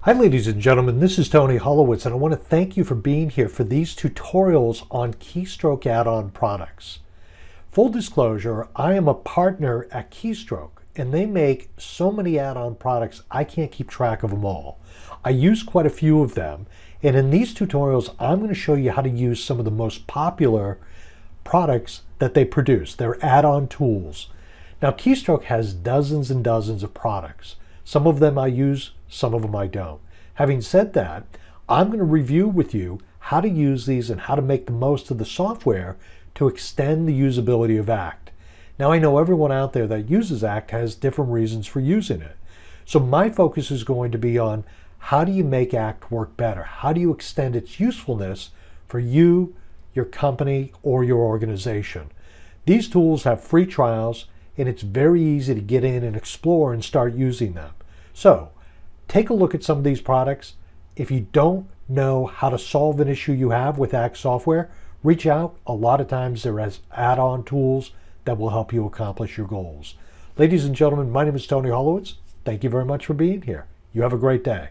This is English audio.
Hi ladies and gentlemen, this is Tony Holowitz and I want to thank you for being here for these tutorials on Keystroke add-on products. Full disclosure, I am a partner at Keystroke and they make so many add-on products I can't keep track of them all. I use quite a few of them, and in these tutorials I'm going to show you how to use some of the most popular products that they produce. They're add-on tools. Now Keystroke has dozens and dozens of products. Some of them I use, some of them I don't. Having said that, I'm going to review with you how to use these and how to make the most of the software to extend the usability of Act. Now I know everyone out there that uses Act has different reasons for using it. So my focus is going to be on how do you make Act work better? How do you extend its usefulness for you, your company, or your organization? These tools have free trials and it's very easy to get in and explore and start using them. So take a look at some of these products. If you don't know how to solve an issue you have with Act software, reach out. A lot of times there is add-on tools that will help you accomplish your goals. Ladies and gentlemen, my name is Tony Holowitz. Thank you very much for being here. You have a great day.